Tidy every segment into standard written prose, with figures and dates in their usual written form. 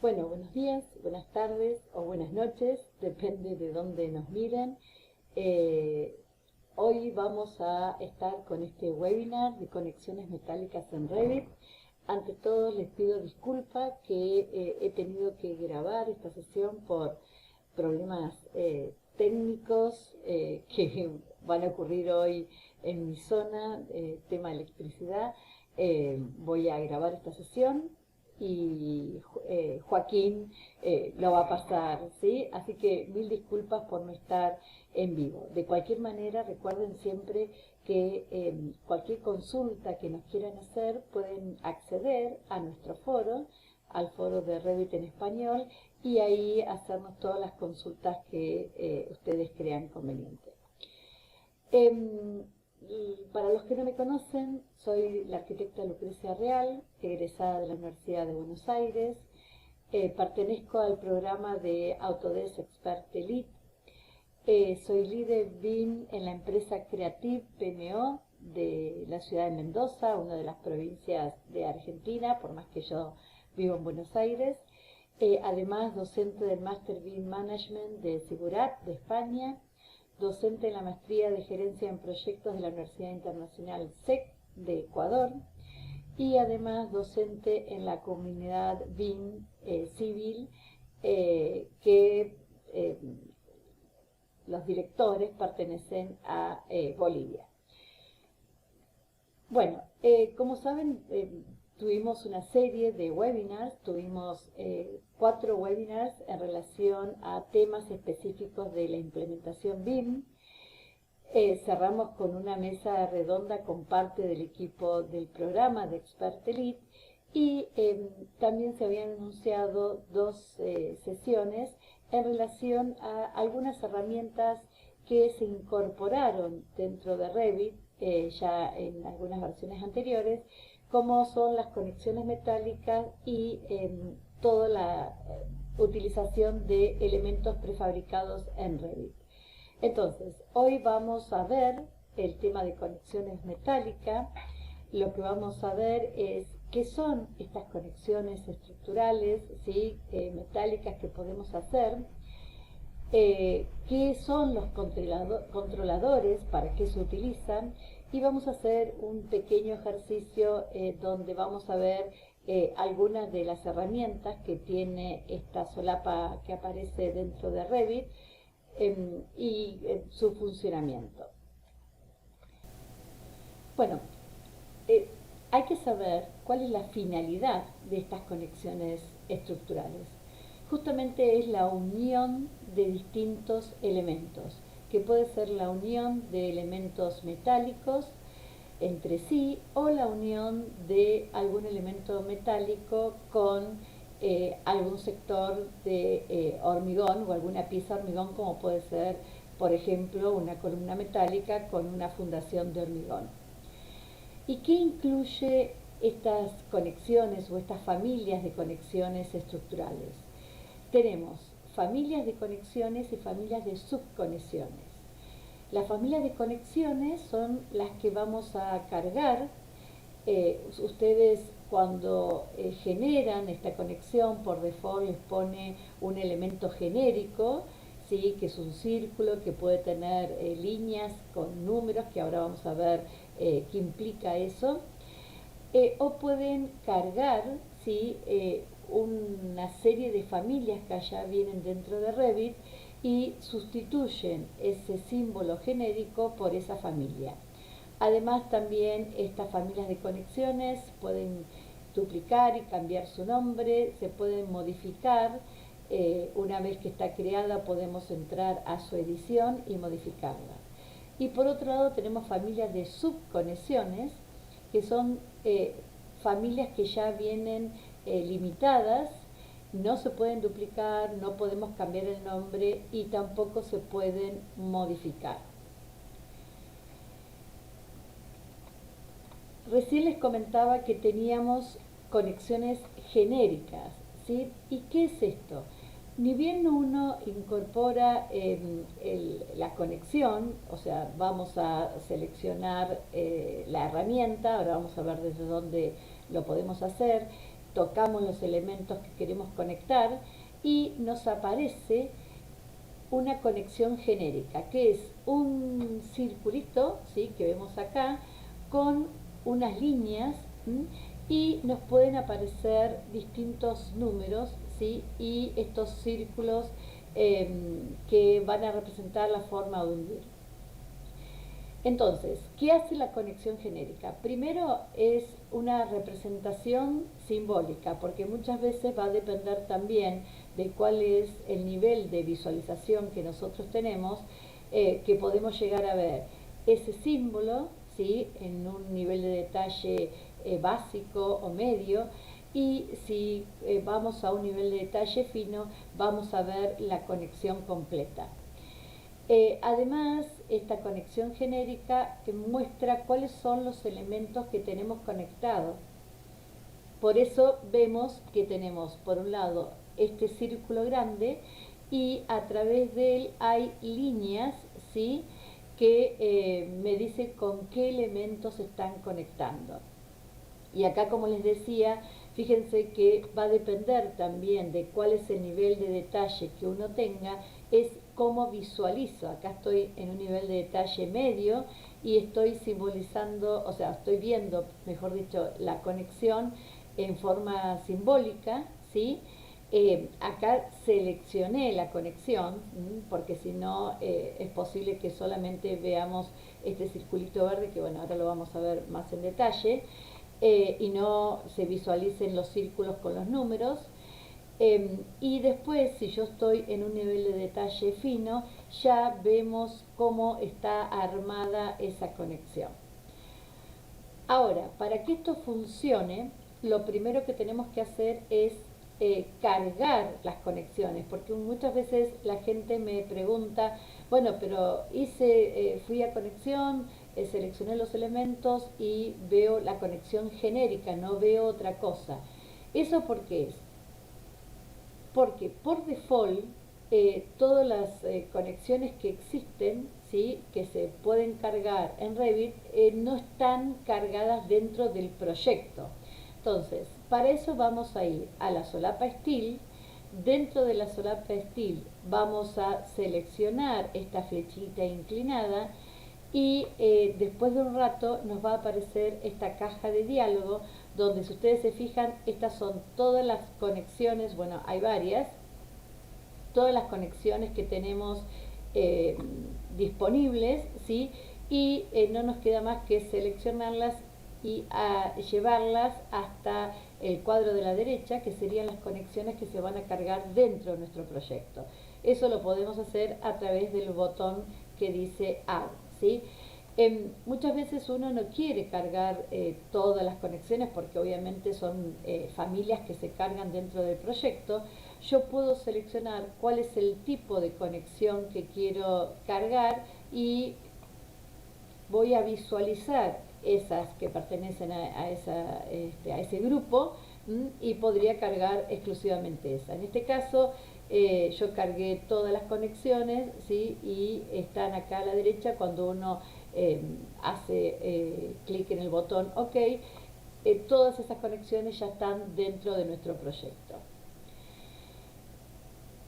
Bueno, buenos días, buenas tardes o buenas noches, depende de dónde nos miren. Eh, Hoy vamos a estar con este webinar de conexiones metálicas en Revit. Ante todo les pido disculpas que he tenido que grabar esta sesión por problemas técnicos que van a ocurrir hoy en mi zona, tema electricidad. Voy a grabar esta sesión y Joaquín lo va a pasar, ¿sí? Así que mil disculpas por no estar en vivo. De cualquier manera, recuerden siempre que cualquier consulta que nos quieran hacer pueden acceder a nuestro foro, al foro de Revit en español, y ahí hacernos todas las consultas que ustedes crean conveniente. Para los que no me conocen, soy la arquitecta Lucrecia Real, egresada de la Universidad de Buenos Aires. Pertenezco al programa de Autodesk Expert Elite. Soy líder BIM en la empresa Creative PMO de la ciudad de Mendoza, una de las provincias de Argentina, por más que yo vivo en Buenos Aires. Además, docente del Master BIM Management de Sigurat de España, docente en la maestría de gerencia en proyectos de la Universidad Internacional SEC de Ecuador y además docente en la comunidad BIM civil que los directores pertenecen a Bolivia. Bueno, como saben, tuvimos una serie de webinars, tuvimos 4 webinars en relación a temas específicos de la implementación BIM. Cerramos con una mesa redonda con parte del equipo del programa de Expert Elite y también se habían anunciado 2 sesiones en relación a algunas herramientas que se incorporaron dentro de Revit ya en algunas versiones anteriores, como son las conexiones metálicas y toda la utilización de elementos prefabricados en Revit. Entonces, hoy vamos a ver el tema de conexiones metálicas. Lo que vamos a ver es qué son estas conexiones estructurales, ¿sí? Metálicas que podemos hacer, qué son los controladores, para qué se utilizan, y vamos a hacer un pequeño ejercicio donde vamos a ver algunas de las herramientas que tiene esta solapa que aparece dentro de Revit y su funcionamiento. Bueno, hay que saber cuál es la finalidad de estas conexiones estructurales. Justamente es la unión de distintos elementos, que puede ser la unión de elementos metálicos entre sí o la unión de algún elemento metálico con algún sector de hormigón o alguna pieza de hormigón, como puede ser, por ejemplo, una columna metálica con una fundación de hormigón. ¿Y qué incluye estas conexiones o estas familias de conexiones estructurales? Tenemos familias de conexiones y familias de subconexiones. Las familias de conexiones son las que vamos a cargar. Ustedes cuando generan esta conexión, por default les pone un elemento genérico, ¿sí? Que es un círculo que puede tener líneas con números, que ahora vamos a ver qué implica eso. O pueden cargar, ¿sí? Una serie de familias que ya vienen dentro de Revit y sustituyen ese símbolo genérico por esa familia. Además, también estas familias de conexiones pueden duplicar y cambiar su nombre, se pueden modificar. Una vez que está creada podemos entrar a su edición y modificarla. Y por otro lado tenemos familias de subconexiones, que son familias que ya vienen limitadas, no se pueden duplicar, no podemos cambiar el nombre y tampoco se pueden modificar. Recién les comentaba que teníamos conexiones genéricas, ¿sí? ¿Y qué es esto? Ni bien uno incorpora la conexión, o sea, vamos a seleccionar la herramienta, ahora vamos a ver desde dónde lo podemos hacer, tocamos los elementos que queremos conectar y nos aparece una conexión genérica, que es un circulito, ¿sí?, que vemos acá, con unas líneas, ¿sí?, y nos pueden aparecer distintos números, ¿sí?, y estos círculos que van a representar la forma de hundir. Entonces, ¿qué hace la conexión genérica? Primero es una representación simbólica, porque muchas veces va a depender también de cuál es el nivel de visualización que nosotros tenemos, que podemos llegar a ver ese símbolo, ¿sí?, en un nivel de detalle básico o medio, y si vamos a un nivel de detalle fino, vamos a ver la conexión completa. Además, esta conexión genérica muestra cuáles son los elementos que tenemos conectados. Por eso vemos que tenemos, por un lado, este círculo grande y a través de él hay líneas, ¿sí?, que me dicen con qué elementos se están conectando. Y acá, como les decía, fíjense que va a depender también de cuál es el nivel de detalle que uno tenga, es cómo visualizo. Acá estoy en un nivel de detalle medio y estoy simbolizando, o sea, estoy viendo, mejor dicho, la conexión en forma simbólica, ¿sí? Acá seleccioné la conexión, porque si no es posible que solamente veamos este circulito verde, que bueno, ahora lo vamos a ver más en detalle, y no se visualicen los círculos con los números. Y después, si yo estoy en un nivel de detalle fino, ya vemos cómo está armada esa conexión. Ahora, para que esto funcione, lo primero que tenemos que hacer es cargar las conexiones, porque muchas veces la gente me pregunta, bueno, pero fui a conexión, seleccioné los elementos y veo la conexión genérica, no veo otra cosa. ¿Eso por qué es? Porque por default todas las conexiones que existen, ¿sí?, que se pueden cargar en Revit, no están cargadas dentro del proyecto. Entonces, para eso vamos a ir a la solapa Steel. Dentro de la solapa Steel vamos a seleccionar esta flechita inclinada y después de un rato nos va a aparecer esta caja de diálogo donde, si ustedes se fijan, estas son todas las conexiones, bueno, hay varias, todas las conexiones que tenemos disponibles, ¿sí?, y no nos queda más que seleccionarlas y llevarlas hasta el cuadro de la derecha, que serían las conexiones que se van a cargar dentro de nuestro proyecto. Eso lo podemos hacer a través del botón que dice Add, ¿sí? Muchas veces uno no quiere cargar todas las conexiones, porque obviamente son familias que se cargan dentro del proyecto. Yo puedo seleccionar cuál es el tipo de conexión que quiero cargar y voy a visualizar esas que pertenecen a ese grupo, y podría cargar exclusivamente esa. En este caso yo cargué todas las conexiones, ¿sí?, y están acá a la derecha. Cuando uno hace clic en el botón OK, todas esas conexiones ya están dentro de nuestro proyecto.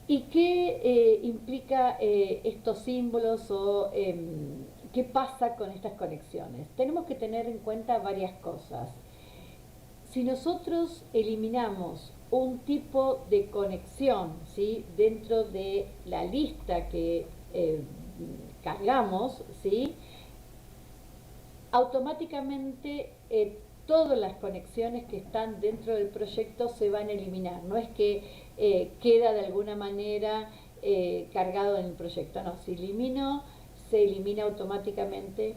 ¿Y qué implica estos símbolos o qué pasa con estas conexiones? Tenemos que tener en cuenta varias cosas. Si nosotros eliminamos un tipo de conexión, ¿sí?, dentro de la lista que cargamos, ¿sí?, automáticamente todas las conexiones que están dentro del proyecto se van a eliminar. No es que queda de alguna manera cargado en el proyecto, no, se elimina automáticamente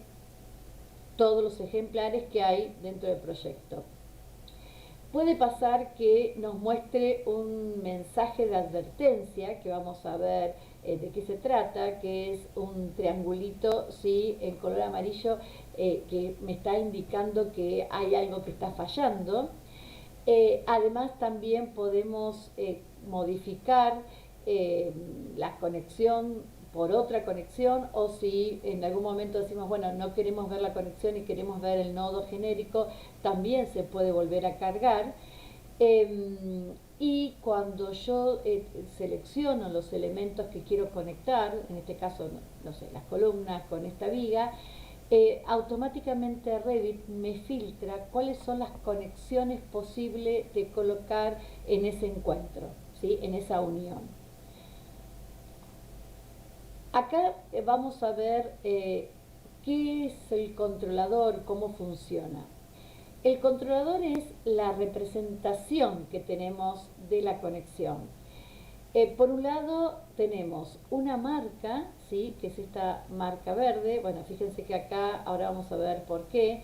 todos los ejemplares que hay dentro del proyecto. Puede pasar que nos muestre un mensaje de advertencia, que vamos a ver de qué se trata, que es un triangulito, ¿sí?, en color amarillo, que me está indicando que hay algo que está fallando. Además, también podemos modificar la conexión por otra conexión, o si en algún momento decimos, bueno, no queremos ver la conexión y queremos ver el nodo genérico, también se puede volver a cargar. Y cuando yo selecciono los elementos que quiero conectar, en este caso, no sé, las columnas con esta viga, automáticamente Revit me filtra cuáles son las conexiones posibles de colocar en ese encuentro, ¿sí? En esa unión. Acá vamos a ver qué es el controlador, cómo funciona. El controlador es la representación que tenemos de la conexión. Por un lado tenemos una marca, ¿sí? Que es esta marca verde. Bueno, fíjense que acá, ahora vamos a ver por qué,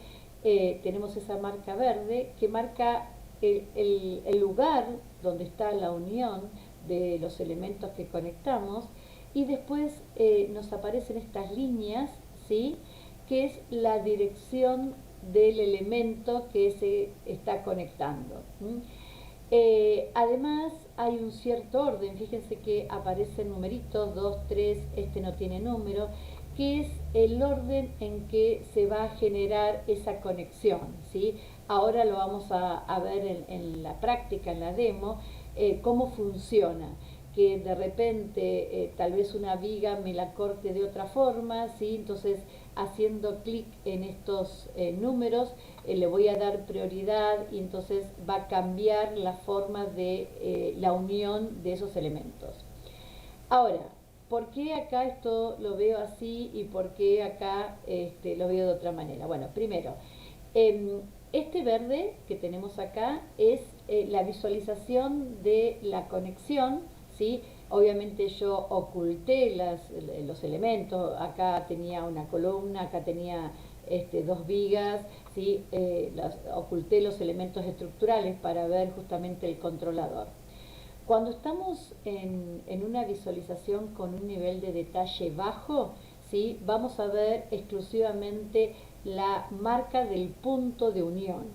tenemos esa marca verde que marca el lugar donde está la unión de los elementos que conectamos, y después nos aparecen estas líneas, ¿sí? Que es la dirección del elemento que se está conectando. Además hay un cierto orden, fíjense que aparecen numeritos, 2, 3, este no tiene número, que es el orden en que se va a generar esa conexión, ¿sí? Ahora lo vamos a ver en la práctica, en la demo, cómo funciona, que de repente tal vez una viga me la corte de otra forma, ¿sí? Entonces haciendo clic en estos números le voy a dar prioridad, y entonces va a cambiar la forma de la unión de esos elementos. Ahora, ¿por qué acá esto lo veo así y por qué acá lo veo de otra manera? Bueno, primero, este verde que tenemos acá es la visualización de la conexión, ¿sí? Obviamente yo oculté los elementos, acá tenía una columna, acá tenía dos vigas, ¿sí? Oculté los elementos estructurales para ver justamente el controlador. Cuando estamos en una visualización con un nivel de detalle bajo, ¿sí? Vamos a ver exclusivamente la marca del punto de unión.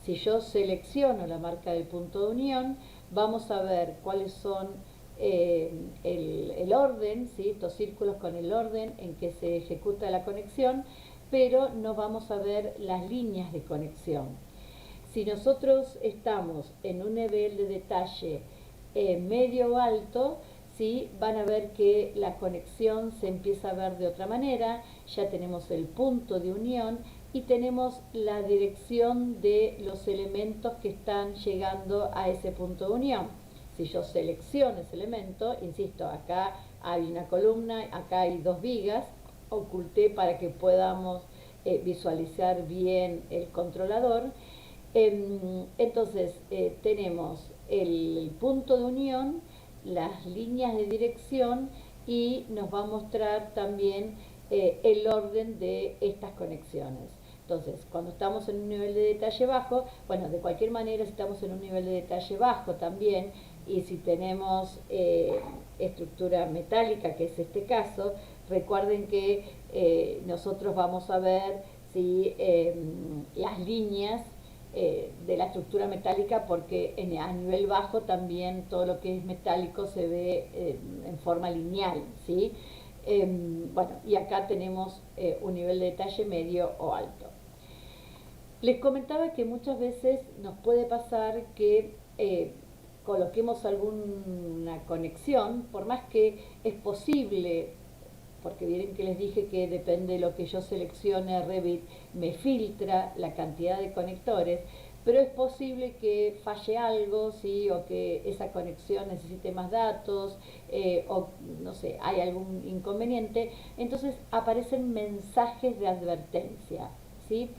Si yo selecciono la marca del punto de unión, vamos a ver cuáles son el orden, ¿sí? Estos círculos con el orden en que se ejecuta la conexión, pero no vamos a ver las líneas de conexión. Si nosotros estamos en un nivel de detalle medio o alto, ¿sí? Van a ver que la conexión se empieza a ver de otra manera, ya tenemos el punto de unión y tenemos la dirección de los elementos que están llegando a ese punto de unión. Si yo selecciono ese elemento, insisto, acá hay una columna, acá hay dos vigas, oculté para que podamos visualizar bien el controlador. Entonces tenemos el punto de unión, las líneas de dirección, y nos va a mostrar también el orden de estas conexiones. Entonces, cuando estamos en un nivel de detalle bajo, bueno, de cualquier manera, si estamos en un nivel de detalle bajo también, y si tenemos estructura metálica, que es este caso, recuerden que nosotros vamos a ver si las líneas de la estructura metálica, porque a nivel bajo también todo lo que es metálico se ve en forma lineal, ¿sí? Bueno, y acá tenemos un nivel de detalle medio o alto. Les comentaba que muchas veces nos puede pasar que coloquemos alguna conexión, por más que es posible, porque miren que les dije que depende de lo que yo seleccione, Revit me filtra la cantidad de conectores, pero es posible que falle algo, ¿sí? O que esa conexión necesite más datos, o no sé, hay algún inconveniente. Entonces aparecen mensajes de advertencia, ¿sí?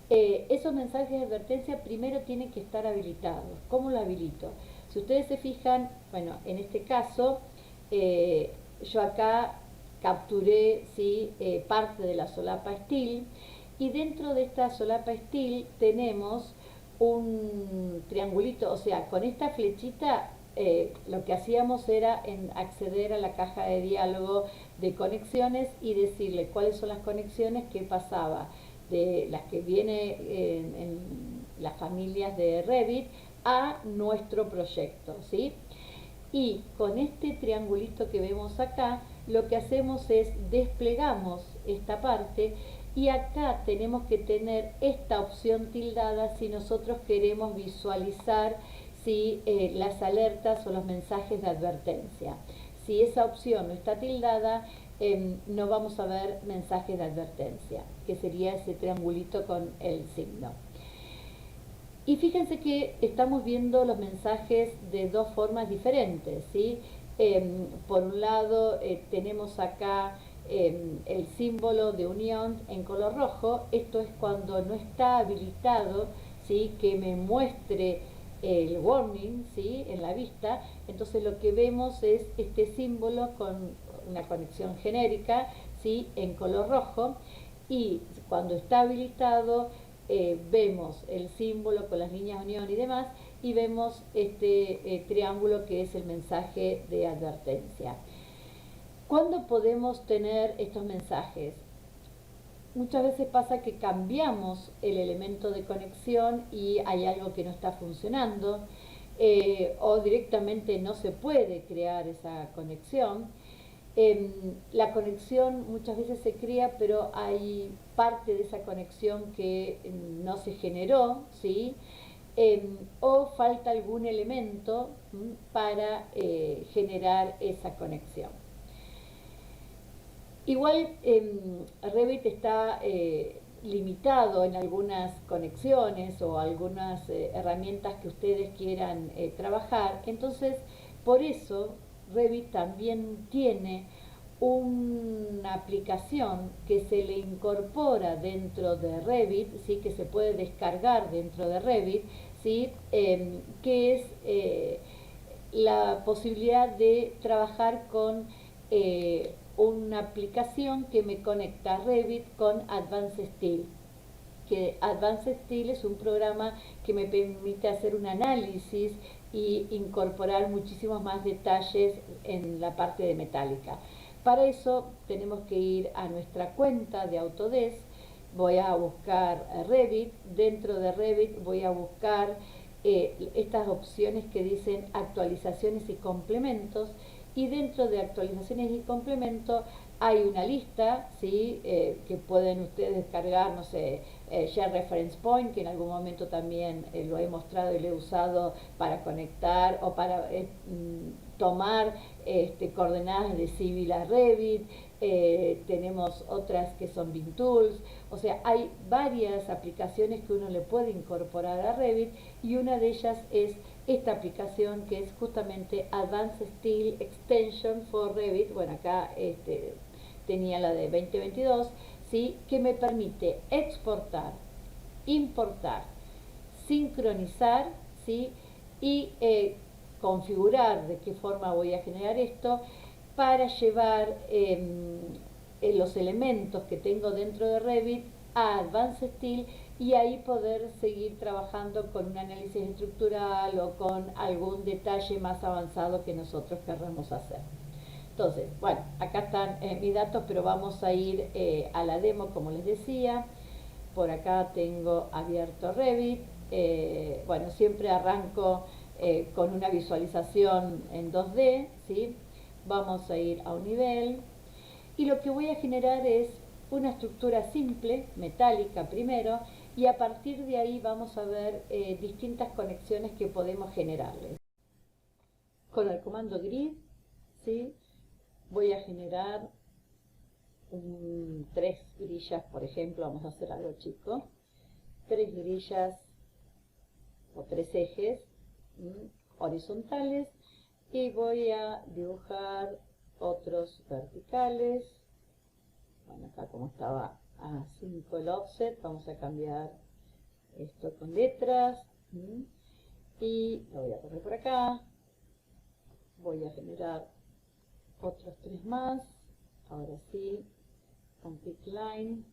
Esos mensajes de advertencia primero tienen que estar habilitados. ¿Cómo lo habilito? Si ustedes se fijan, bueno, en este caso, yo acá capturé, ¿sí? Parte de la solapa steel, y dentro de esta solapa steel tenemos un triangulito, o sea, con esta flechita lo que hacíamos era acceder a la caja de diálogo de conexiones y decirle cuáles son las conexiones que pasaba de las que viene en las familias de Revit a nuestro proyecto, ¿sí? Y con este triangulito que vemos acá, lo que hacemos es desplegamos esta parte, y acá tenemos que tener esta opción tildada si nosotros queremos visualizar, ¿sí? ¿sí? Las alertas o los mensajes de advertencia. Si esa opción no está tildada, no vamos a ver mensajes de advertencia, que sería ese triangulito con el signo. Y fíjense que estamos viendo los mensajes de dos formas diferentes, ¿sí? Por un lado tenemos acá el símbolo de unión en color rojo. Esto es cuando no está habilitado, ¿sí? Que me muestre el warning, ¿sí? En la vista. Entonces lo que vemos es este símbolo con una conexión genérica, ¿sí? En color rojo, y cuando está habilitado vemos el símbolo con las líneas de unión y demás, y vemos este triángulo que es el mensaje de advertencia. ¿Cuándo podemos tener estos mensajes? Muchas veces pasa que cambiamos el elemento de conexión y hay algo que no está funcionando, o directamente no se puede crear esa conexión. La conexión muchas veces se crea, pero hay parte de esa conexión que no se generó, ¿sí? O falta algún elemento para generar esa conexión. Igual Revit está limitado en algunas conexiones o algunas herramientas que ustedes quieran trabajar. Entonces, por eso Revit también tiene una aplicación que se le incorpora dentro de Revit, ¿sí? Que se puede descargar dentro de Revit, ¿sí? Que es la posibilidad de trabajar con una aplicación que me conecta Revit con Advanced Steel. Que Advanced Steel es un programa que me permite hacer un análisis y incorporar muchísimos más detalles en la parte de metálica. Para eso tenemos que ir a nuestra cuenta de Autodesk. Voy a buscar Revit. Dentro de Revit voy a buscar estas opciones que dicen actualizaciones y complementos, y dentro de actualizaciones y complementos hay una lista, ¿sí? Que pueden ustedes descargar, no sé, Share Reference Point, que en algún momento también lo he mostrado y lo he usado para conectar o para tomar coordenadas de Civil a Revit. Tenemos otras que son BIM Tools. O sea, hay varias aplicaciones que uno le puede incorporar a Revit, y una de ellas es esta aplicación que es justamente Advanced Steel Extension for Revit. Bueno, acá tenía la de 2022, ¿sí? Que me permite exportar, importar, sincronizar, ¿sí? Y configurar de qué forma voy a generar esto para llevar los elementos que tengo dentro de Revit a Advanced Steel, y ahí poder seguir trabajando con un análisis estructural o con algún detalle más avanzado que nosotros querramos hacer. Entonces, bueno, acá están mis datos, pero vamos a ir a la demo, como les decía. Por acá tengo abierto Revit. Bueno, siempre arranco con una visualización en 2D, ¿sí? Vamos a ir a un nivel, y lo que voy a generar es una estructura simple, metálica primero, y a partir de ahí vamos a ver distintas conexiones que podemos generarles. Con el comando grid, ¿sí? Voy a generar 3 grillas, por ejemplo. Vamos a hacer algo chico. 3 grillas o 3 ejes horizontales, y voy a dibujar otros verticales. Bueno, acá como estaba a 5 el offset, vamos a cambiar esto con letras, y lo voy a poner por acá. Voy a generar otros 3 más. Ahora sí, con pick line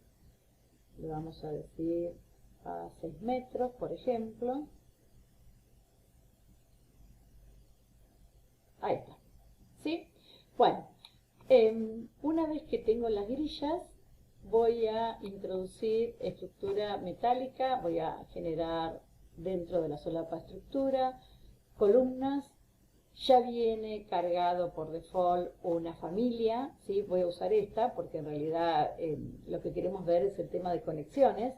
le vamos a decir a 6 metros, por ejemplo. Ahí está, ¿sí? Bueno, una vez que tengo las grillas, voy a introducir estructura metálica. Voy a generar dentro de la solapa estructura columnas. Ya viene cargado por default una familia, ¿sí? Voy a usar esta porque en realidad lo que queremos ver es el tema de conexiones.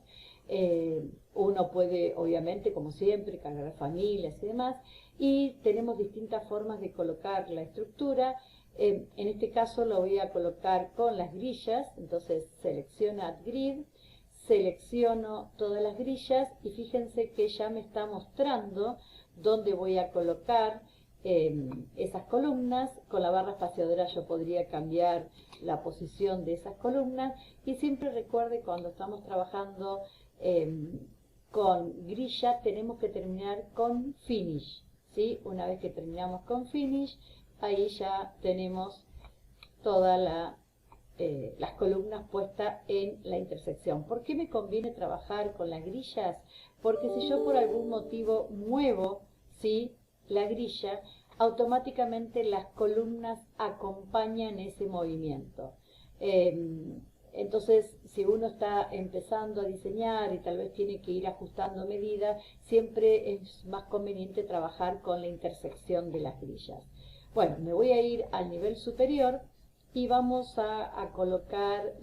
Uno puede, obviamente, como siempre, cargar familias y demás, y tenemos distintas formas de colocar la estructura. En este caso lo voy a colocar con las grillas, entonces selecciono Add Grid, selecciono todas las grillas y fíjense que ya me está mostrando dónde voy a colocar esas columnas. Con la barra espaciadora yo podría cambiar la posición de esas columnas, y siempre recuerde, cuando estamos trabajando con grilla, tenemos que terminar con finish, ¿sí? Una vez que terminamos con finish, ahí ya tenemos todas las columnas puestas en la intersección. ¿Por qué me conviene trabajar con las grillas? Porque si yo por algún motivo muevo, ¿sí?, la grilla, automáticamente las columnas acompañan ese movimiento. Entonces, si uno está empezando a diseñar y tal vez tiene que ir ajustando medidas, siempre es más conveniente trabajar con la intersección de las grillas. Bueno, me voy a ir al nivel superior y vamos a colocar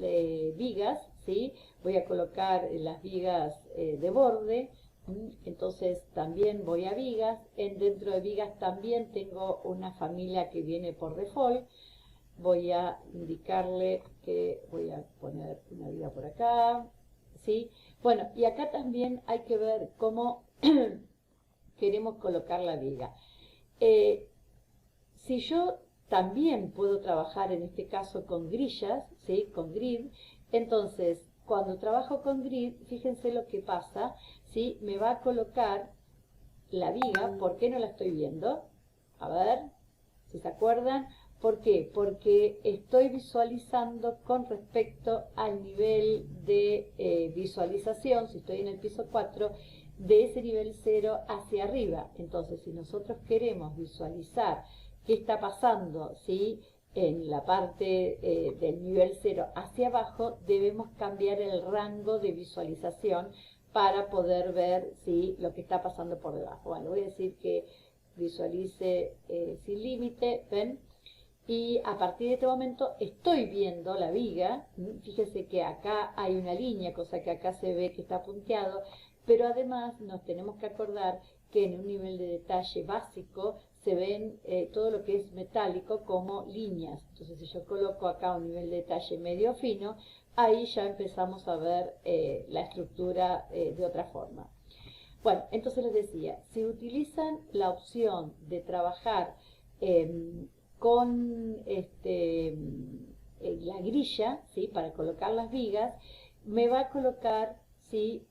vigas, ¿sí? Voy a colocar las vigas de borde. Entonces también voy a vigas. Dentro de vigas también tengo una familia que viene por default. Voy a indicarle que voy a poner una viga por acá, ¿sí? Bueno, y acá también hay que ver cómo queremos colocar la viga. Si yo también puedo trabajar en este caso con grillas, ¿sí?, con grid, entonces cuando trabajo con grid, fíjense lo que pasa, ¿sí? Me va a colocar la viga. ¿Por qué no la estoy viendo? A ver, si se acuerdan. ¿Por qué? Porque estoy visualizando con respecto al nivel de visualización, si estoy en el piso 4, de ese nivel 0 hacia arriba. Entonces, si nosotros queremos visualizar qué está pasando, ¿sí?, en la parte del nivel 0 hacia abajo, debemos cambiar el rango de visualización para poder ver, ¿sí?, lo que está pasando por debajo. Bueno, voy a decir que visualice sin límite, ¿ven? Y a partir de este momento estoy viendo la viga. Fíjense que acá hay una línea, cosa que acá se ve que está punteado, pero además nos tenemos que acordar que en un nivel de detalle básico se ven todo lo que es metálico como líneas. Entonces, si yo coloco acá un nivel de detalle medio fino, ahí ya empezamos a ver la estructura de otra forma. Bueno, entonces les decía, si utilizan la opción de trabajar con la grilla, ¿sí?, para colocar las vigas, me va a colocar, ¿sí?,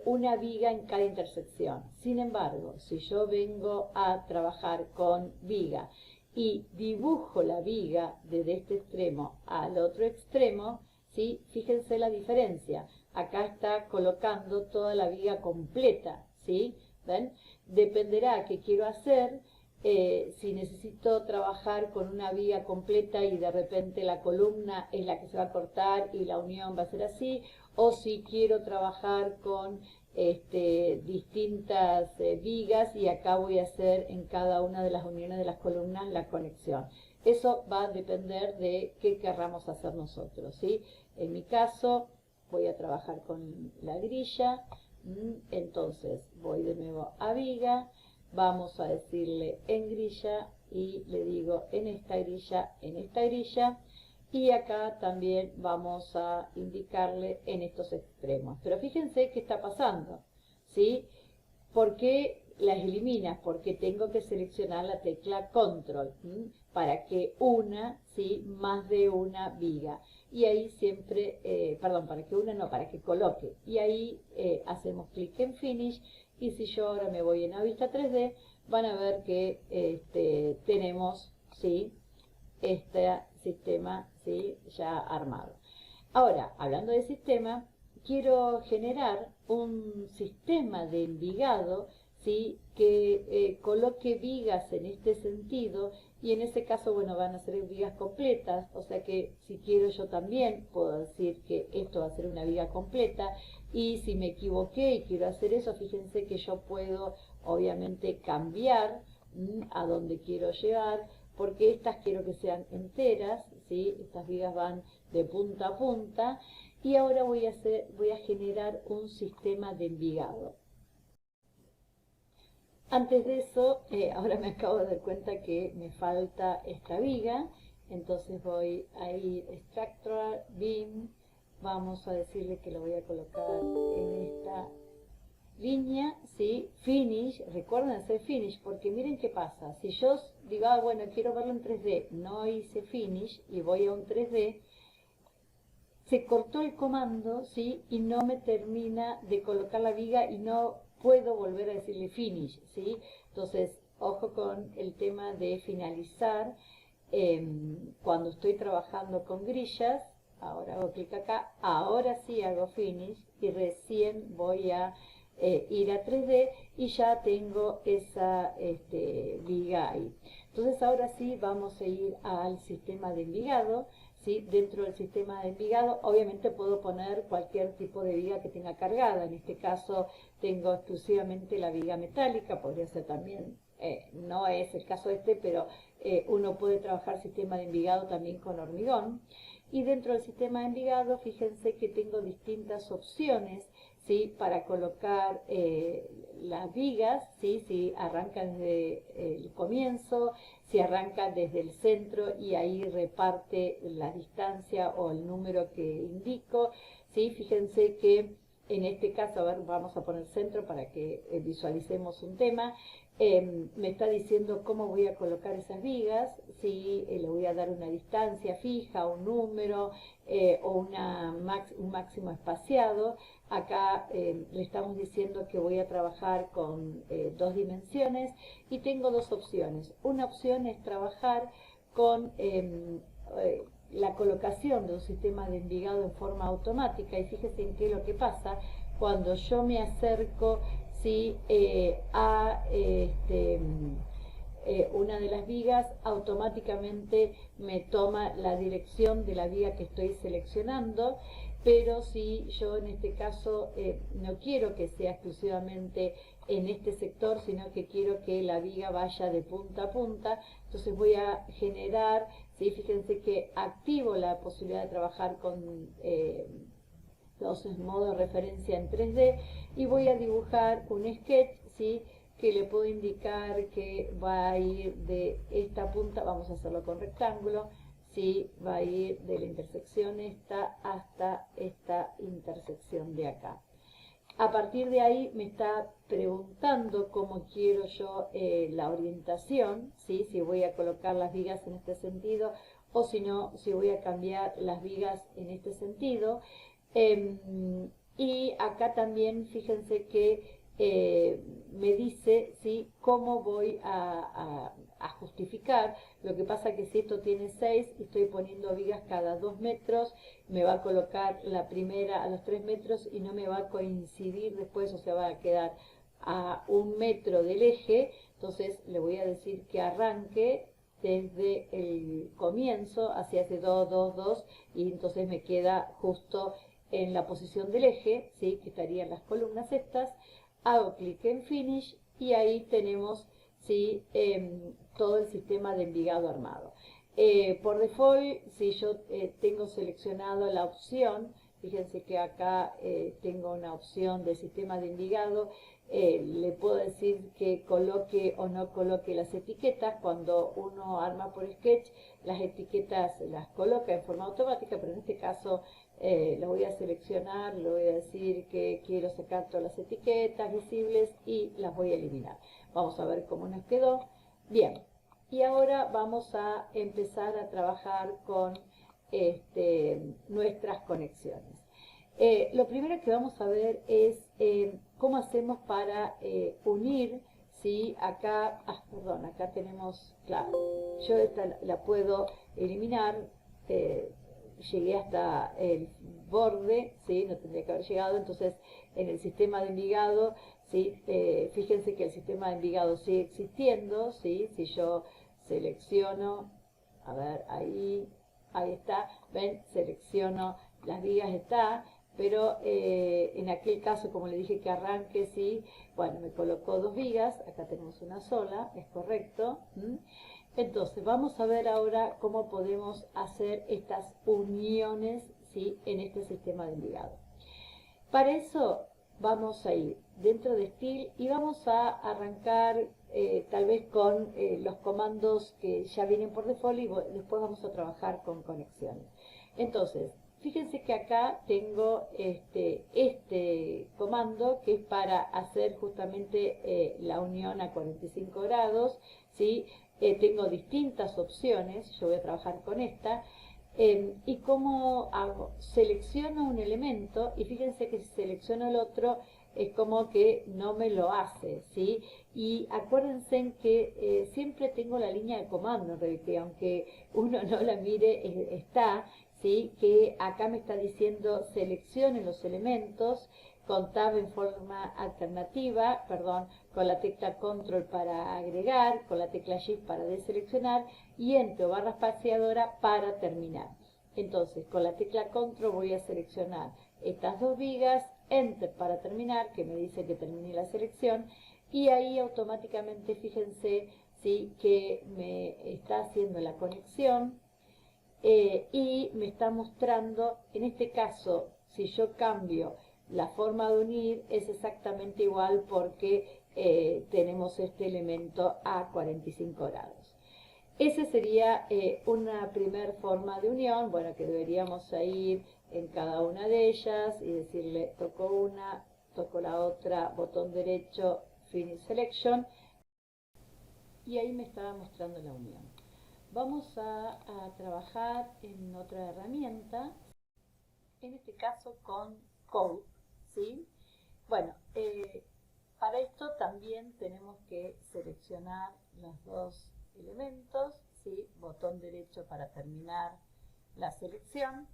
una viga en cada intersección. Sin embargo, si yo vengo a trabajar con viga y dibujo la viga desde este extremo al otro extremo, ¿sí?, fíjense la diferencia. Acá está colocando toda la viga completa, ¿sí? ¿Ven? Dependerá qué quiero hacer. Si necesito trabajar con una viga completa y de repente la columna es la que se va a cortar y la unión va a ser así, o si quiero trabajar con distintas vigas y acá voy a hacer en cada una de las uniones de las columnas la conexión. Eso va a depender de qué querramos hacer nosotros, ¿sí? En mi caso voy a trabajar con la grilla, entonces voy de nuevo a viga. Vamos a decirle en grilla y le digo en esta grilla, y acá también vamos a indicarle en estos extremos. Pero fíjense qué está pasando, ¿sí? ¿Por qué las eliminas? Porque tengo que seleccionar la tecla control para que una, ¿sí?, más de una viga. Y ahí siempre, perdón, para que una no, para que coloque. Y ahí hacemos clic en finish. Y si yo ahora me voy en la vista 3D, van a ver que tenemos, ¿sí?, este sistema, ¿sí?, ya armado. Ahora, hablando de sistema, quiero generar un sistema de envigado, ¿sí?, que coloque vigas en este sentido, y en ese caso, bueno, van a ser vigas completas. O sea que si quiero yo también puedo decir que esto va a ser una viga completa, y si me equivoqué y quiero hacer eso, fíjense que yo puedo obviamente cambiar a donde quiero llegar, porque estas quiero que sean enteras, ¿sí? Estas vigas van de punta a punta y ahora voy a generar un sistema de envigado. Antes de eso, ahora me acabo de dar cuenta que me falta esta viga, entonces voy a ir Structural, Beam, vamos a decirle que lo voy a colocar en esta línea, ¿sí? Finish, recuerden hacer finish, porque miren qué pasa, si yo digo, bueno, quiero verlo en 3D, no hice finish y voy a un 3D, se cortó el comando, ¿sí? Y no me termina de colocar la viga y no puedo volver a decirle finish, ¿sí? Entonces, ojo con el tema de finalizar. Cuando estoy trabajando con grillas, ahora hago clic acá, ahora sí hago finish y recién voy a ir a 3D y ya tengo esa viga ahí. Entonces ahora sí vamos a ir al sistema de envigado. ¿Sí? Dentro del sistema de envigado obviamente puedo poner cualquier tipo de viga que tenga cargada. En este caso tengo exclusivamente la viga metálica, podría ser también, no es el caso pero uno puede trabajar sistema de envigado también con hormigón. Y dentro del sistema de envigado, fíjense que tengo distintas opciones, ¿sí? Para colocar las vigas, ¿sí? Si arrancan desde el comienzo, si arranca desde el centro y ahí reparte la distancia o el número que indico, ¿sí? Fíjense que en este caso, a ver, vamos a poner centro para que visualicemos un tema. Me está diciendo cómo voy a colocar esas vigas, si le voy a dar una distancia fija, un número o un máximo espaciado. Acá le estamos diciendo que voy a trabajar con 2 dimensiones y tengo 2 opciones. Una opción es trabajar con la colocación de un sistema de envigado en forma automática y fíjense en qué es lo que pasa cuando yo me acerco, ¿sí? A una de las vigas, automáticamente me toma la dirección de la viga que estoy seleccionando, pero si yo en este caso no quiero que sea exclusivamente en este sector, sino que quiero que la viga vaya de punta a punta, entonces voy a generar, ¿sí? Fíjense que activo la posibilidad de trabajar con entonces modo referencia en 3D y voy a dibujar un sketch, ¿sí? Que le puedo indicar que va a ir de esta punta, vamos a hacerlo con rectángulo, ¿sí? Va a ir de la intersección esta hasta esta intersección de acá. A partir de ahí me está preguntando cómo quiero yo la orientación, ¿sí? Si voy a colocar las vigas en este sentido o si no, si voy a cambiar las vigas en este sentido. Y acá también fíjense que me dice, ¿sí? Cómo voy a justificar. Lo que pasa que si esto tiene 6 y estoy poniendo vigas cada 2 metros, me va a colocar la primera a los 3 metros y no me va a coincidir después, o sea, va a quedar a 1 metro del eje. Entonces le voy a decir que arranque desde el comienzo hacia ese 2, 2, 2 y entonces me queda justo en la posición del eje, ¿sí? Que estarían las columnas estas. Hago clic en Finish y ahí tenemos, ¿sí? Todo el sistema de envigado armado. Por default, si yo tengo seleccionado la opción, fíjense que acá tengo una opción de sistema de envigado, le puedo decir que coloque o no coloque las etiquetas. Cuando uno arma por Sketch, las etiquetas las coloca en forma automática, pero en este caso lo voy a seleccionar, le voy a decir que quiero sacar todas las etiquetas visibles y las voy a eliminar. Vamos a ver cómo nos quedó. Bien, y ahora vamos a empezar a trabajar con nuestras conexiones. Lo primero que vamos a ver es cómo hacemos para unir, ¿sí? Acá, perdón, acá tenemos, claro, yo esta la puedo eliminar, llegué hasta el borde, ¿sí? No tendría que haber llegado, entonces en el sistema de envigado, ¿sí? Fíjense que el sistema de envigado sigue existiendo, ¿sí? Si yo selecciono, a ver, ahí está, ven, selecciono las vigas, está, pero en aquel caso, como le dije que arranque, sí, bueno, me colocó 2 vigas, acá tenemos una sola, es correcto. Entonces, vamos a ver ahora cómo podemos hacer estas uniones, ¿sí?, en este sistema de ligado. Para eso vamos a ir dentro de Steel y vamos a arrancar tal vez con los comandos que ya vienen por default y después vamos a trabajar con conexiones. Entonces, fíjense que acá tengo este comando que es para hacer justamente la unión a 45 grados, ¿sí? Tengo distintas opciones, yo voy a trabajar con esta. ¿Y cómo hago? Selecciono un elemento y fíjense que si selecciono el otro es como que no me lo hace, ¿sí? Y acuérdense en que siempre tengo la línea de comando, que aunque uno no la mire, está, ¿sí? Que acá me está diciendo seleccione los elementos con tab en forma alternativa, perdón, con la tecla control para agregar, con la tecla shift para deseleccionar y enter o barra espaciadora para terminar. Entonces, con la tecla control voy a seleccionar estas dos vigas, enter para terminar, que me dice que terminé la selección, y ahí automáticamente, fíjense, ¿sí?, que me está haciendo la conexión y me está mostrando, en este caso, si yo cambio la forma de unir, es exactamente igual porque tenemos este elemento a 45 grados. Esa sería una primer forma de unión, bueno, que deberíamos ir en cada una de ellas y decirle toco una, toco la otra, botón derecho, Finish Selection, y ahí me estaba mostrando la unión. Vamos a trabajar en otra herramienta, en este caso con Code, ¿sí? Bueno, para esto también tenemos que seleccionar los dos elementos, ¿sí? Botón derecho para terminar la selección,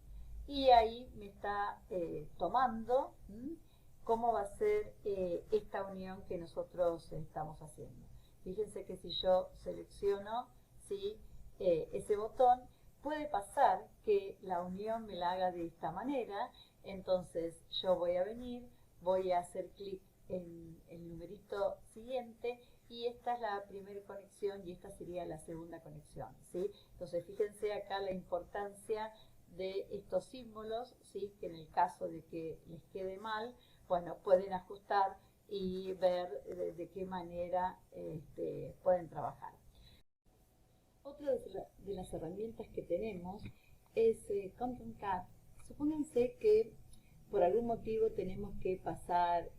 y ahí me está tomando cómo va a ser esta unión que nosotros estamos haciendo. Fíjense que si yo selecciono, ¿sí?, ese botón, puede pasar que la unión me la haga de esta manera. Entonces yo voy a venir, voy a hacer clic en el numerito siguiente y esta es la primera conexión y esta sería la segunda conexión, ¿sí? Entonces fíjense acá la importancia de estos símbolos, ¿sí?, que en el caso de que les quede mal, bueno, pueden ajustar y ver de qué manera pueden trabajar. Otra de las herramientas que tenemos es Content Cut. Supónganse que por algún motivo tenemos que pasar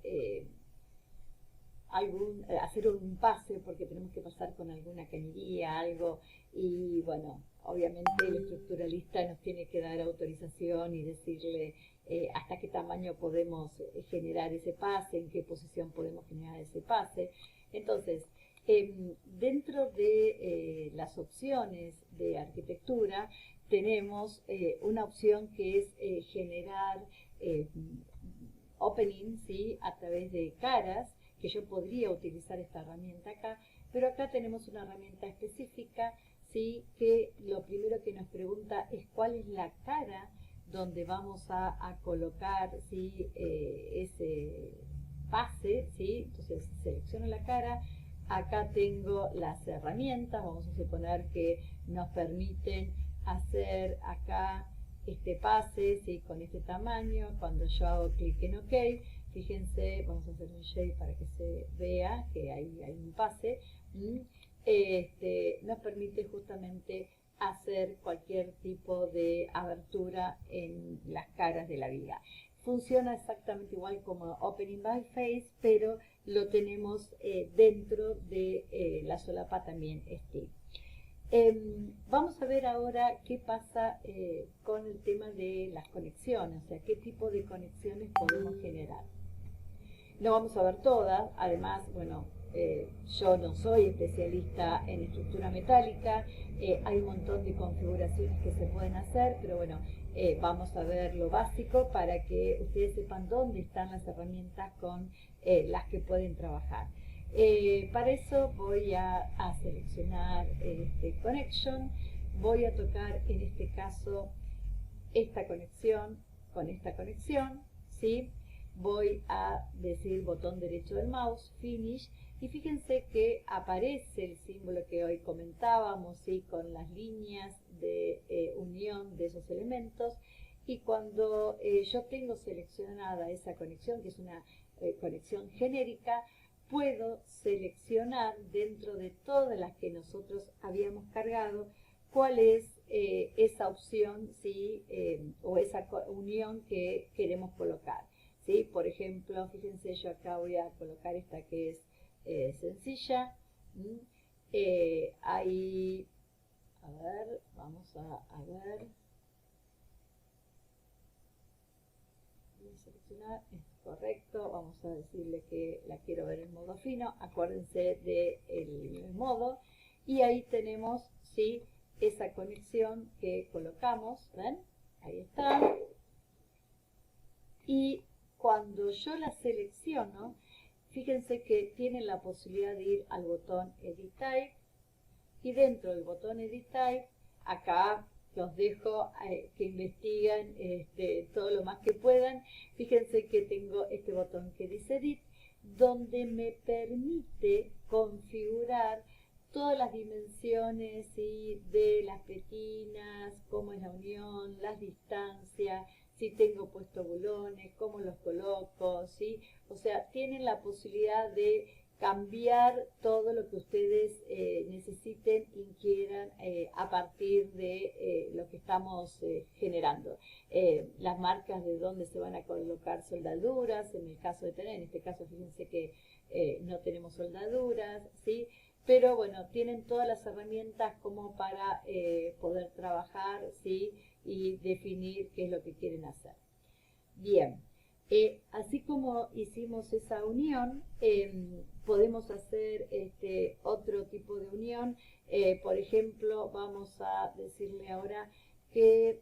hacer un pase porque tenemos que pasar con alguna cañería, algo, y bueno, obviamente el estructuralista nos tiene que dar autorización y decirle hasta qué tamaño podemos generar ese pase, en qué posición podemos generar ese pase. Entonces, dentro de las opciones de arquitectura tenemos una opción que es generar opening, ¿sí?, a través de caras, que yo podría utilizar esta herramienta acá, pero acá tenemos una herramienta específica, ¿sí?, que lo primero que nos pregunta es cuál es la cara donde vamos a colocar, ¿sí?, ese pase, ¿sí? Entonces selecciono la cara, acá tengo las herramientas, vamos a suponer que nos permiten hacer acá este pase, ¿sí?, con este tamaño. Cuando yo hago clic en OK, fíjense, vamos a hacer un shade para que se vea que hay un pase, nos permite justamente hacer cualquier tipo de abertura en las caras de la viga. Funciona exactamente igual como Opening by Face, pero lo tenemos dentro de la solapa también Steel. Vamos a ver ahora qué pasa con el tema de las conexiones, o sea, qué tipo de conexiones podemos generar. No vamos a ver todas, además, bueno, yo no soy especialista en estructura metálica, hay un montón de configuraciones que se pueden hacer, pero bueno, vamos a ver lo básico para que ustedes sepan dónde están las herramientas con las que pueden trabajar. Para eso voy a seleccionar Connection, voy a tocar en este caso esta conexión con esta conexión, ¿sí? Voy a decir botón derecho del mouse, Finish, Y fíjense que aparece el símbolo que hoy comentábamos, ¿sí? Con las líneas de unión de esos elementos. Y cuando yo tengo seleccionada esa conexión, que es una conexión genérica, puedo seleccionar dentro de todas las que nosotros habíamos cargado cuál es esa opción, ¿sí? O esa unión que queremos colocar, ¿sí? Por ejemplo, fíjense, yo acá voy a colocar esta que es sencilla. Ahí, a ver, vamos a ver. Voy a seleccionar, es correcto, vamos a decirle que la quiero ver en modo fino, acuérdense del modo, y ahí tenemos, ¿sí? Esa conexión que colocamos, ¿ven? Ahí está. Y cuando yo la selecciono, fíjense que tienen la posibilidad de ir al botón Edit Type, y dentro del botón Edit Type, acá los dejo que investiguen todo lo más que puedan. Fíjense que tengo este botón que dice Edit, donde me permite configurar todas las dimensiones, ¿sí? De las petinas, cómo es la unión, las distancias, si tengo puesto bulones, cómo los coloco, ¿sí? O sea, tienen la posibilidad de cambiar todo lo que ustedes necesiten y quieran a partir de lo que estamos generando. Las marcas de dónde se van a colocar soldaduras, en el caso de tener, en este caso fíjense que no tenemos soldaduras, ¿sí? Pero bueno, tienen todas las herramientas como para poder trabajar, ¿sí? Y definir qué es lo que quieren hacer. Bien, así como hicimos esa unión, podemos hacer otro tipo de unión. Por ejemplo, vamos a decirle ahora que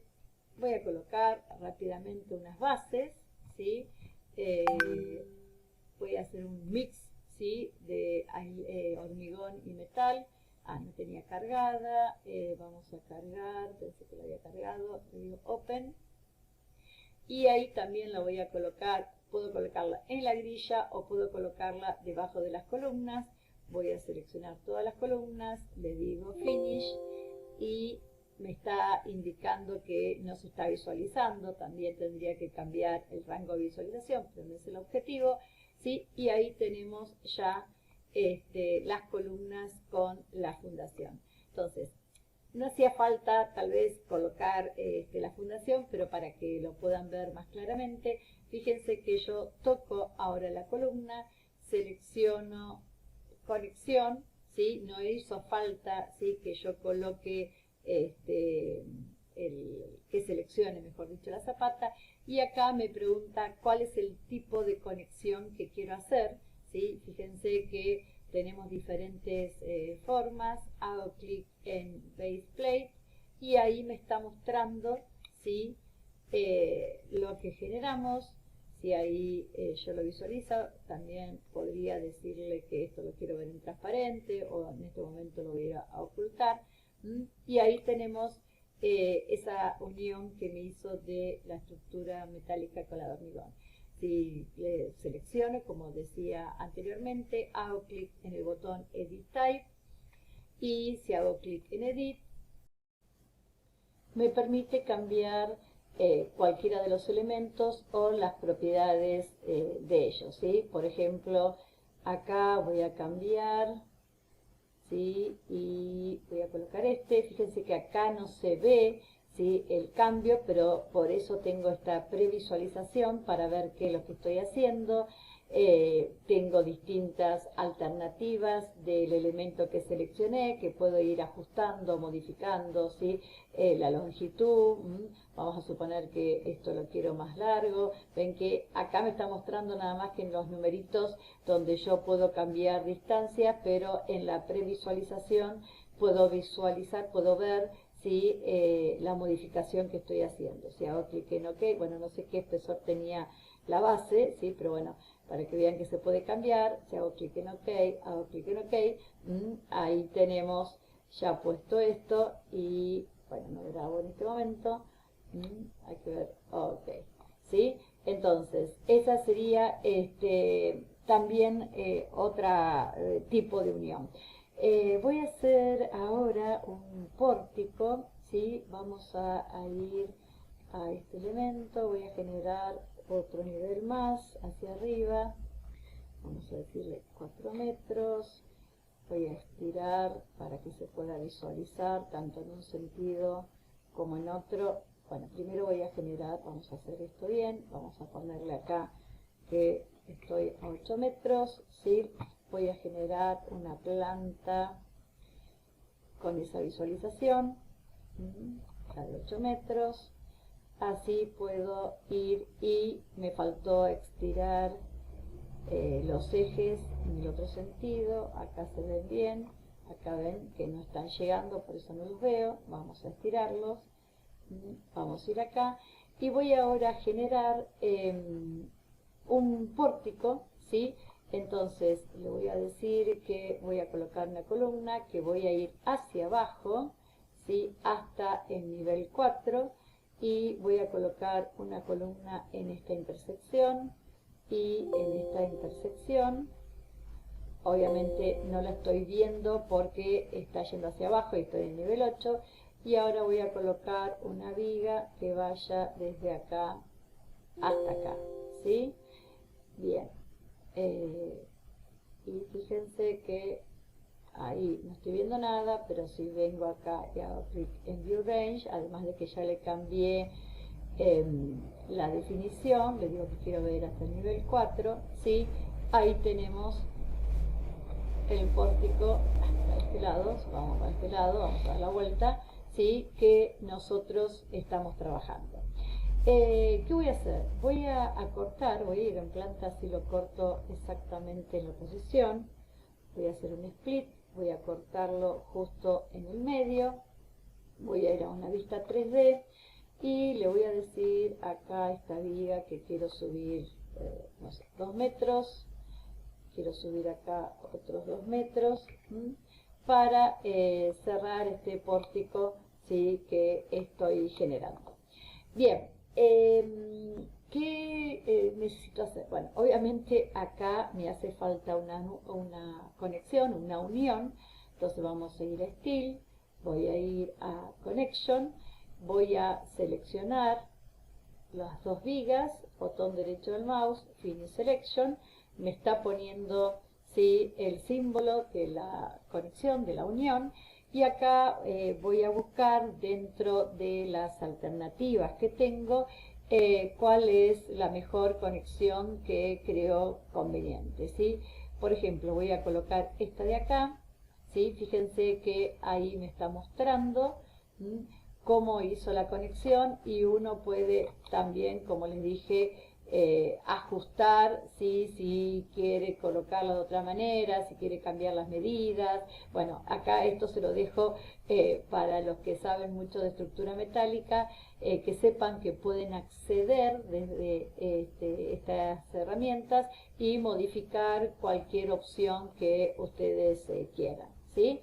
voy a colocar rápidamente unas bases, ¿sí? Voy a hacer un mix, ¿sí? De hormigón y metal. No tenía cargada. Vamos a cargar, pensé que lo había cargado, le digo Open. Y ahí también la voy a colocar, puedo colocarla en la grilla o puedo colocarla debajo de las columnas. Voy a seleccionar todas las columnas, le digo Finish y me está indicando que no se está visualizando. También tendría que cambiar el rango de visualización, pero no es el objetivo, ¿sí? Y ahí tenemos ya las columnas con la fundación. Entonces, no hacía falta tal vez colocar la fundación, pero para que lo puedan ver más claramente, fíjense que yo toco ahora la columna, selecciono conexión, ¿sí? No hizo falta, ¿sí? Que yo coloque, que seleccione, mejor dicho, la zapata, y acá me pregunta cuál es el tipo de conexión que quiero hacer, ¿sí? Fíjense que tenemos diferentes formas, hago clic en Base Plate y ahí me está mostrando, ¿sí? Lo que generamos. Si ahí yo lo visualizo, también podría decirle que esto lo quiero ver en transparente o en este momento lo voy a ocultar. Y ahí tenemos esa unión que me hizo de la estructura metálica con la de hormigón. Si le selecciono, como decía anteriormente, hago clic en el botón Edit Type y si hago clic en Edit, me permite cambiar cualquiera de los elementos o las propiedades de ellos, ¿sí? Por ejemplo, acá voy a cambiar, ¿sí? Y voy a colocar fíjense que acá no se ve, ¿sí? El cambio, pero por eso tengo esta previsualización para ver qué es lo que estoy haciendo. Tengo distintas alternativas del elemento que seleccioné, que puedo ir ajustando, modificando, ¿sí? La longitud, vamos a suponer que esto lo quiero más largo. Ven que acá me está mostrando nada más que en los numeritos donde yo puedo cambiar distancia, pero en la previsualización puedo visualizar, puedo ver, ¿sí? La modificación que estoy haciendo. Si hago clic en OK, bueno, no sé qué espesor tenía la base, ¿sí? Pero bueno, para que vean que se puede cambiar, si hago clic en OK, hago clic en OK, ahí tenemos ya puesto esto y, bueno, no grabo en este momento, hay que ver, OK, ¿sí? Entonces, esa sería también otra tipo de unión. Voy a hacer ahora un pórtico, ¿sí? Vamos a ir a este elemento, voy a generar otro nivel más hacia arriba, vamos a decirle 4 metros, voy a estirar para que se pueda visualizar tanto en un sentido como en otro. Bueno, primero voy a generar, vamos a hacer esto bien, vamos a ponerle acá que estoy a 8 metros, ¿sí? Voy a generar una planta con esa visualización, ya de 8 metros, así puedo ir y me faltó estirar los ejes en el otro sentido, acá se ven bien, acá ven que no están llegando, por eso no los veo, vamos a estirarlos, vamos a ir acá y voy ahora a generar un pórtico, ¿sí? Entonces le voy a decir que voy a colocar una columna, que voy a ir hacia abajo, ¿sí? Hasta el nivel 4 y voy a colocar una columna en esta intersección y en esta intersección. Obviamente no la estoy viendo porque está yendo hacia abajo y estoy en nivel 8 y ahora voy a colocar una viga que vaya desde acá hasta acá, ¿sí? Bien, y fíjense que ahí no estoy viendo nada, pero si vengo acá y hago clic en View Range, además de que ya le cambié la definición, le digo que quiero ver hasta el nivel 4, ¿sí? Ahí tenemos el pórtico para este lado, vamos para este lado, vamos a dar la vuelta, ¿sí? Que nosotros estamos trabajando. ¿Qué voy a hacer? Voy a cortar, voy a ir en planta, así lo corto exactamente en la posición. Voy a hacer un split, voy a cortarlo justo en el medio. Voy a ir a una vista 3D y le voy a decir acá a esta viga que quiero subir, no sé, 2 metros. Quiero subir acá otros 2 metros para cerrar este pórtico, ¿sí? Que estoy generando. Bien, ¿qué necesito hacer? Bueno, obviamente acá me hace falta una conexión, una unión. Entonces vamos a ir a Style, voy a ir a Connection, voy a seleccionar las dos vigas, botón derecho del mouse, Finish Selection, me está poniendo, ¿sí? El símbolo de la conexión, de la unión, y acá voy a buscar dentro de las alternativas que tengo cuál es la mejor conexión que creo conveniente, ¿sí? Por ejemplo, voy a colocar esta de acá, ¿sí? Fíjense que ahí me está mostrando cómo hizo la conexión y uno puede también, como les dije, ajustar si quiere colocarlo de otra manera, si quiere cambiar las medidas. Bueno, acá esto se lo dejo para los que saben mucho de estructura metálica, que sepan que pueden acceder desde estas herramientas y modificar cualquier opción que ustedes quieran, ¿sí?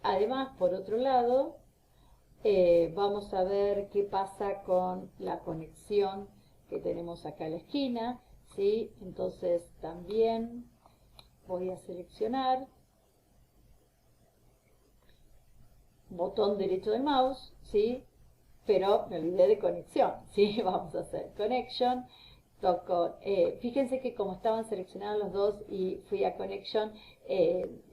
Además, por otro lado, vamos a ver qué pasa con la conexión que tenemos acá a la esquina, ¿sí? Entonces también voy a seleccionar, botón derecho del mouse, ¿sí? Pero me olvidé de conexión, ¿sí? Vamos a hacer Connection, toco, fíjense que como estaban seleccionados los dos y fui a Connection,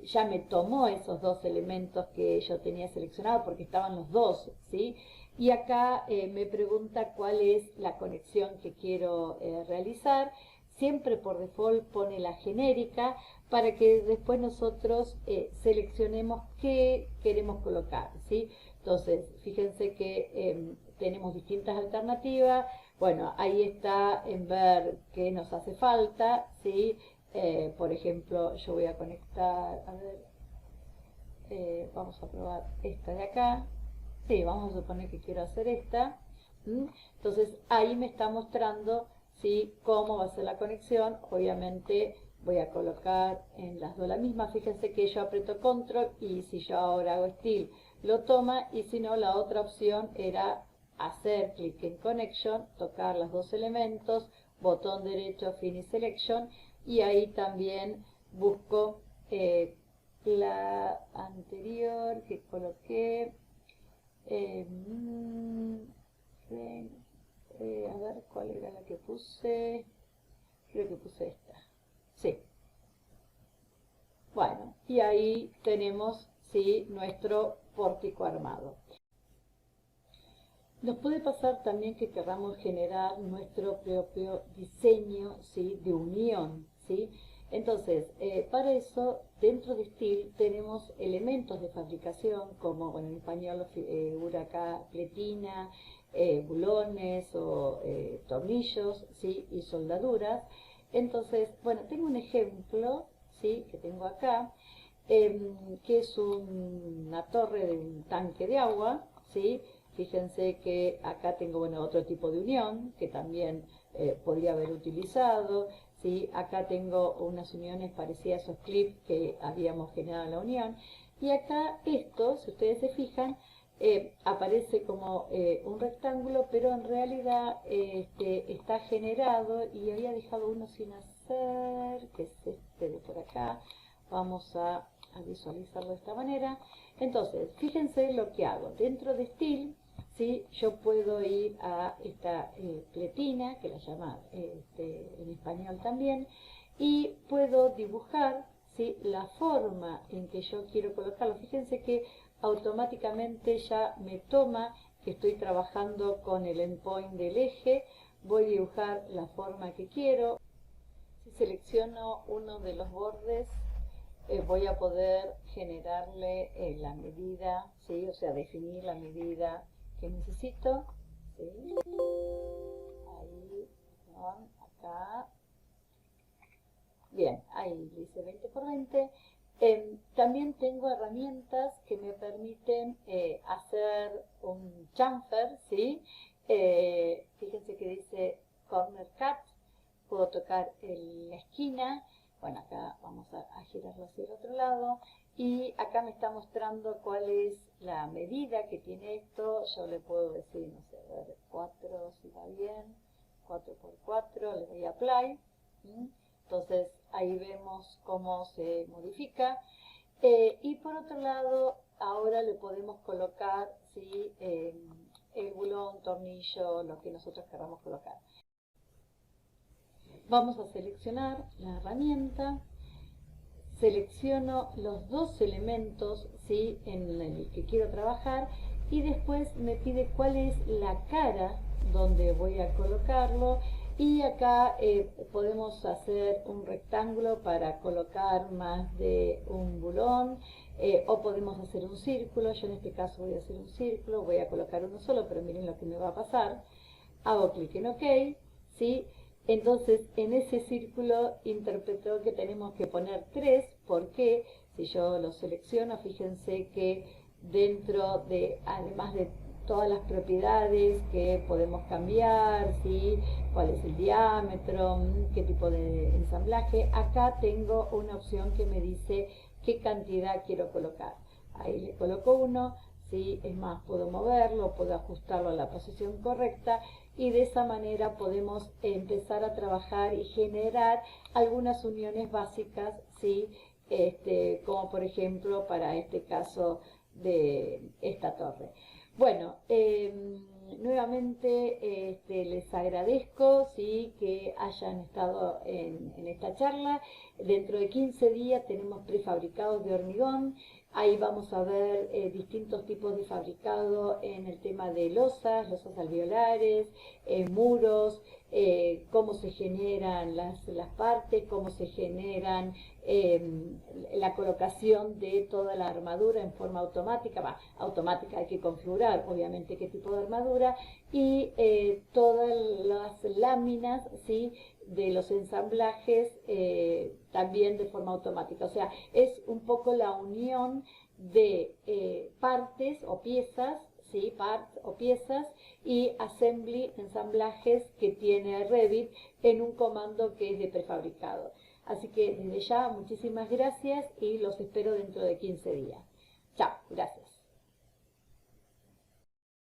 ya me tomó esos dos elementos que yo tenía seleccionado porque estaban los dos, ¿sí? Y acá me pregunta cuál es la conexión que quiero realizar. Siempre por default pone la genérica para que después nosotros seleccionemos qué queremos colocar, ¿sí? Entonces, fíjense que tenemos distintas alternativas. Bueno, ahí está en ver qué nos hace falta, ¿sí? Por ejemplo, yo voy a conectar, a ver, vamos a probar esta de acá. Sí, vamos a suponer que quiero hacer esta. Entonces, ahí me está mostrando, ¿sí? Cómo va a ser la conexión. Obviamente voy a colocar en las dos la misma. Fíjense que yo aprieto control y si yo ahora hago style lo toma, y si no, la otra opción era hacer clic en connection, tocar los dos elementos, botón derecho finish selection, y ahí también busco la anterior que coloqué. A ver cuál era la que puse. Creo que puse esta. Sí. Bueno, y ahí tenemos, sí, nuestro pórtico armado. Nos puede pasar también que queramos generar nuestro propio diseño, ¿sí?, de unión, ¿sí? Entonces, para eso, dentro de Steel tenemos elementos de fabricación como, bueno, en español figura acá pletina, bulones o tornillos, ¿sí?, y soldaduras. Entonces, bueno, tengo un ejemplo, ¿sí?, que tengo acá, que es una torre de un tanque de agua, ¿sí? Fíjense que acá tengo, bueno, otro tipo de unión que también podría haber utilizado, ¿sí? Acá tengo unas uniones parecidas a esos clips que habíamos generado en la unión. Y acá esto, si ustedes se fijan, aparece como un rectángulo, pero en realidad está generado, y había dejado uno sin hacer, que es este de por acá. Vamos a visualizarlo de esta manera. Entonces, fíjense lo que hago. Dentro de Steel, ¿sí?, yo puedo ir a esta pletina, que la llama en español también, y puedo dibujar, ¿sí?, la forma en que yo quiero colocarlo. Fíjense que automáticamente ya me toma que estoy trabajando con el endpoint del eje. Voy a dibujar la forma que quiero. Si selecciono uno de los bordes, voy a poder generarle la medida, ¿sí?, o sea, definir la medida que necesito, ¿sí? Ahí, perdón, acá. Bien, ahí hice 20 por 20. También tengo herramientas que me permiten hacer un chamfer, ¿sí? Fíjense que dice corner cut. Puedo tocar la esquina. Bueno, acá vamos a girarlo hacia el otro lado. Y acá me está mostrando cuál es la medida que tiene esto. Yo le puedo decir, no sé, a ver, 4 si va bien, 4 por 4, le doy a apply. Entonces ahí vemos cómo se modifica. Y por otro lado, ahora le podemos colocar, ¿sí?, el bulón, tornillo, lo que nosotros queramos colocar. Vamos a seleccionar la herramienta, selecciono los dos elementos, ¿sí?, en el que quiero trabajar, y después me pide cuál es la cara donde voy a colocarlo, y acá podemos hacer un rectángulo para colocar más de un bulón, o podemos hacer un círculo. Yo en este caso voy a hacer un círculo, voy a colocar uno solo, pero miren lo que me va a pasar. Hago clic en OK, ¿sí? Entonces, en ese círculo interpretó que tenemos que poner 3, porque si yo lo selecciono, fíjense que dentro de, además de todas las propiedades que podemos cambiar, ¿sí?, cuál es el diámetro, qué tipo de ensamblaje, acá tengo una opción que me dice qué cantidad quiero colocar. Ahí le coloco 1, ¿sí? Es más, puedo moverlo, puedo ajustarlo a la posición correcta, y de esa manera podemos empezar a trabajar y generar algunas uniones básicas, ¿sí?, como por ejemplo para este caso de esta torre. Bueno, nuevamente les agradezco, ¿sí?, que hayan estado en esta charla. Dentro de 15 días tenemos prefabricados de hormigón. Ahí vamos a ver distintos tipos de fabricado en el tema de losas alveolares, muros, cómo se generan las partes, cómo se generan la colocación de toda la armadura en forma automática. Automática, hay que configurar obviamente qué tipo de armadura, y todas las láminas, ¿sí?, de los ensamblajes también de forma automática. O sea, es un poco la unión de partes o piezas, ¿sí?, parts o piezas, y assembly, ensamblajes que tiene Revit en un comando que es de prefabricado. Así que desde ya muchísimas gracias y los espero dentro de 15 días. Chao, gracias.